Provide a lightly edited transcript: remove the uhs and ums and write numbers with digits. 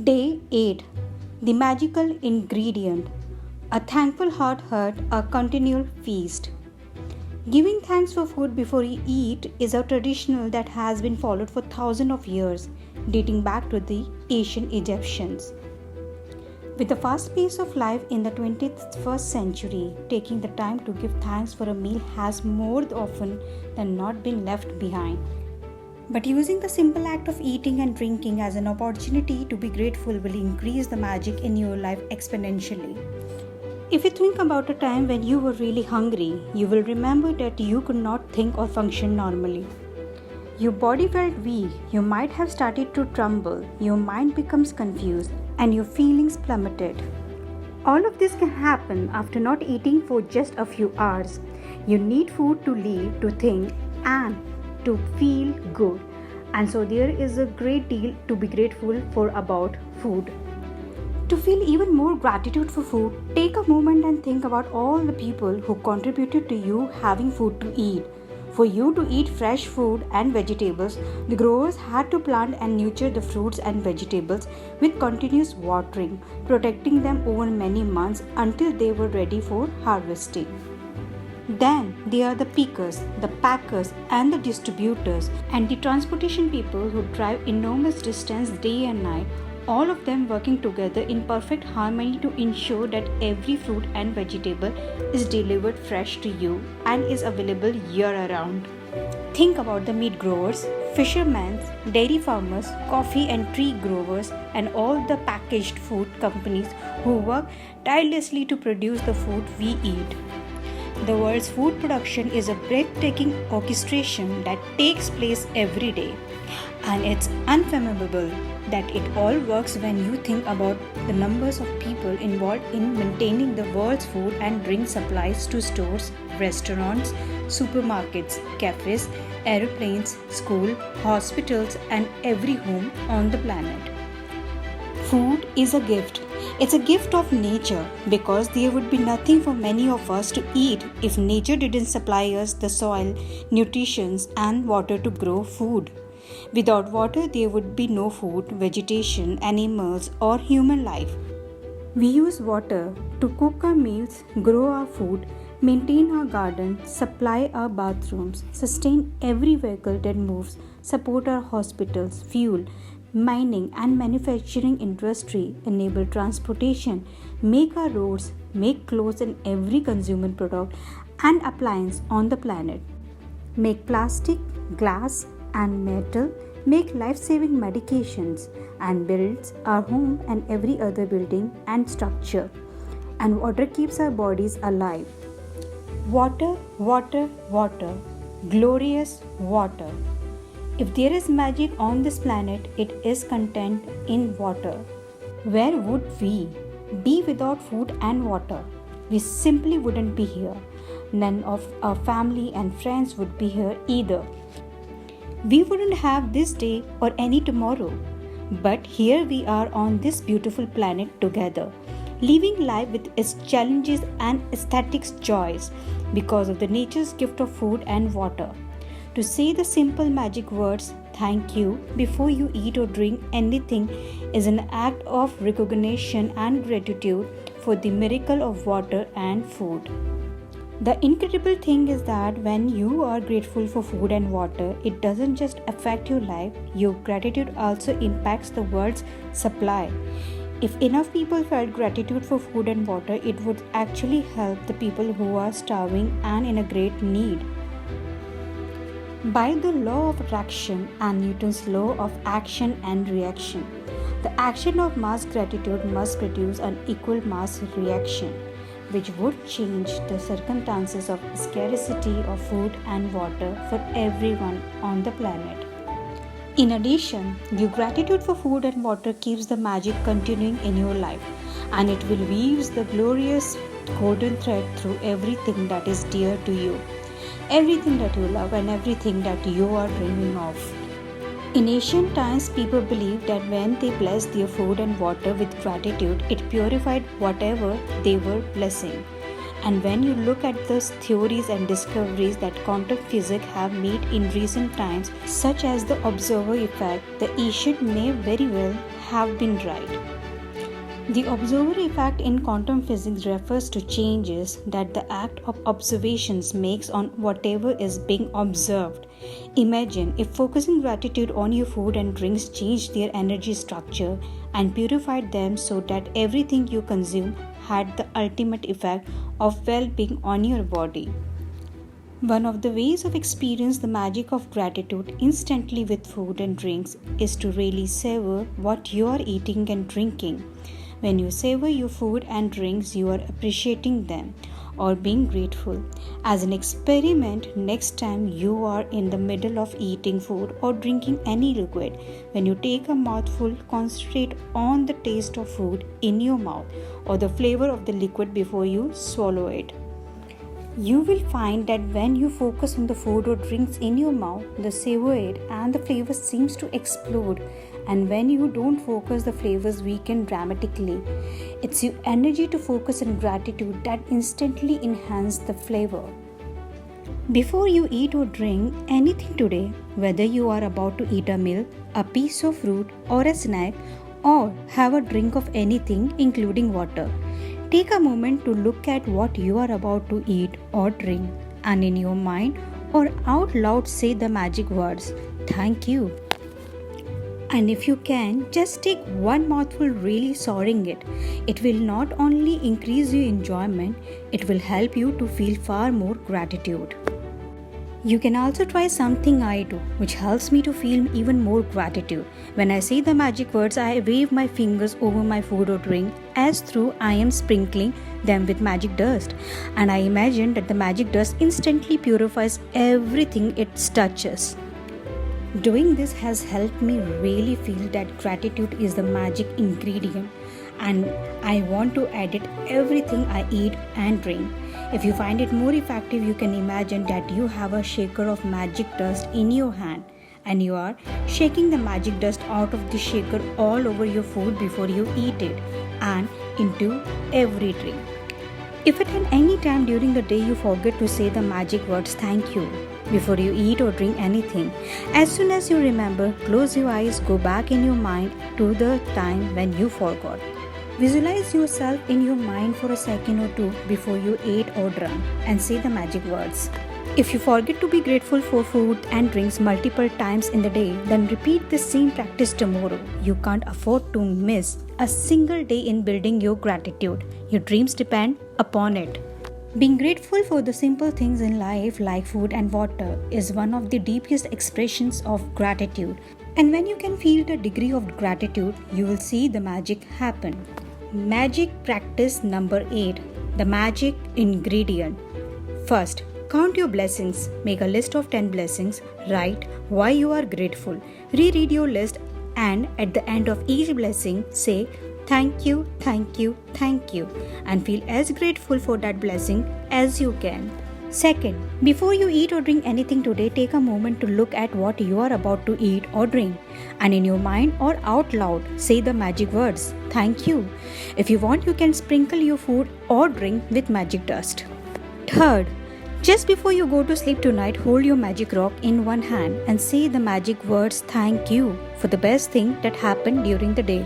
Day 8. The magical ingredient. A thankful heart hurt a continual feast. Giving thanks for food before you eat is a tradition that has been followed for thousands of years, dating back to the ancient Egyptians. With the fast pace of life in the 21st century, taking the time to give thanks for a meal has more often than not been left behind. But using the simple act of eating and drinking as an opportunity to be grateful will increase the magic in your life exponentially. If you think about a time when you were really hungry, you will remember that you could not think or function normally. Your body felt weak, you might have started to tremble, your mind becomes confused, and your feelings plummeted. All of this can happen after not eating for just a few hours. You need food to live, to think, and to feel good. And so there is a great deal to be grateful for about food. To feel even more gratitude for food, take a moment and think about all the people who contributed to you having food to eat. For you to eat fresh food and vegetables, the growers had to plant and nurture the fruits and vegetables with continuous watering, protecting them over many months until they were ready for harvesting. Then there are the pickers, the packers, and the distributors, and the transportation people who drive enormous distance day and night, all of them working together in perfect harmony to ensure that every fruit and vegetable is delivered fresh to you and is available year around. Think about the meat growers, fishermen, dairy farmers, coffee and tree growers, and all the packaged food companies who work tirelessly to produce the food we eat. The world's food production is a breathtaking orchestration that takes place every day, and it's unfathomable that it all works when you think about the numbers of people involved in maintaining the world's food and drink supplies to stores, restaurants, supermarkets, cafes, airplanes, schools, hospitals, and every home on the planet. Food is a gift. It's a gift of nature because there would be nothing for many of us to eat if nature didn't supply us the soil, nutrition, and water to grow food. Without water, there would be no food, vegetation, animals, or human life. We use water to cook our meals, grow our food, maintain our garden, supply our bathrooms, sustain every vehicle that moves, support our hospitals, fuel, mining and manufacturing industry, enable transportation, make our roads, make clothes and every consumer product and appliance on the planet, make plastic, glass and metal, make life-saving medications, and builds our home and every other building and structure. And water keeps our bodies alive. Water, water, water, glorious water. If there is magic on this planet, it is contained in water. Where would we be without food and water? We simply wouldn't be here. None of our family and friends would be here either. We wouldn't have this day or any tomorrow. But here we are on this beautiful planet together, living life with its challenges and aesthetic joys because of the nature's gift of food and water. To say the simple magic words, thank you, before you eat or drink anything is an act of recognition and gratitude for the miracle of water and food. The incredible thing is that when you are grateful for food and water, it doesn't just affect your life, your gratitude also impacts the world's supply. If enough people felt gratitude for food and water, it would actually help the people who are starving and in a great need. By the law of attraction and Newton's law of action and reaction, the action of mass gratitude must produce an equal mass reaction, which would change the circumstances of scarcity of food and water for everyone on the planet. In addition, your gratitude for food and water keeps the magic continuing in your life, and it will weave the glorious golden thread through everything that is dear to you, everything that you love and everything that you are dreaming of. In ancient times, people believed that when they blessed their food and water with gratitude, it purified whatever they were blessing. And when you look at the theories and discoveries that quantum physics have made in recent times, such as the observer effect, the issue may very well have been right. The observer effect in quantum physics refers to changes that the act of observations makes on whatever is being observed. Imagine if focusing gratitude on your food and drinks changed their energy structure and purified them so that everything you consume had the ultimate effect of well-being on your body. One of the ways of experience the magic of gratitude instantly with food and drinks is to really savor what you are eating and drinking. When you savor your food and drinks, you are appreciating them or being grateful. As an experiment, next time you are in the middle of eating food or drinking any liquid, when you take a mouthful, concentrate on the taste of food in your mouth or the flavor of the liquid before you swallow it. You will find that when you focus on the food or drinks in your mouth, the savor it and the flavor seems to explode. And when you don't focus, the flavors weaken dramatically. It's your energy to focus on gratitude that instantly enhances the flavor. Before you eat or drink anything today, whether you are about to eat a meal, a piece of fruit, or a snack, or have a drink of anything, including water, take a moment to look at what you are about to eat or drink, and in your mind or out loud say the magic words, "Thank you." And if you can, just take one mouthful, really savoring it. It will not only increase your enjoyment, it will help you to feel far more gratitude. You can also try something I do, which helps me to feel even more gratitude. When I say the magic words, I wave my fingers over my food or drink as though I am sprinkling them with magic dust. And I imagine that the magic dust instantly purifies everything it touches. Doing this has helped me really feel that gratitude is the magic ingredient, and I want to add it everything I eat and drink. If you find it more effective, you can imagine that you have a shaker of magic dust in your hand and you are shaking the magic dust out of the shaker all over your food before you eat it and into every drink. If at any time during the day you forget to say the magic words "thank you" before you eat or drink anything, as soon as you remember, close your eyes, go back in your mind to the time when you forgot. Visualize yourself in your mind for a second or two before you ate or drank and say the magic words. If you forget to be grateful for food and drinks multiple times in the day, then repeat the same practice tomorrow. You can't afford to miss a single day in building your gratitude. Your dreams depend upon it. Being grateful for the simple things in life like food and water is one of the deepest expressions of gratitude. And when you can feel the degree of gratitude, you will see the magic happen. Magic practice number 8. The magic ingredient. First, count your blessings. Make a list of 10 blessings. Write why you are grateful. Reread your list and at the end of each blessing, say thank you, thank you, thank you, and feel as grateful for that blessing as you can. Second, before you eat or drink anything today, take a moment to look at what you are about to eat or drink, and in your mind or out loud, say the magic words, "Thank you." If you want, you can sprinkle your food or drink with magic dust. Third, just before you go to sleep tonight, hold your magic rock in one hand and say the magic words "Thank you" for the best thing that happened during the day.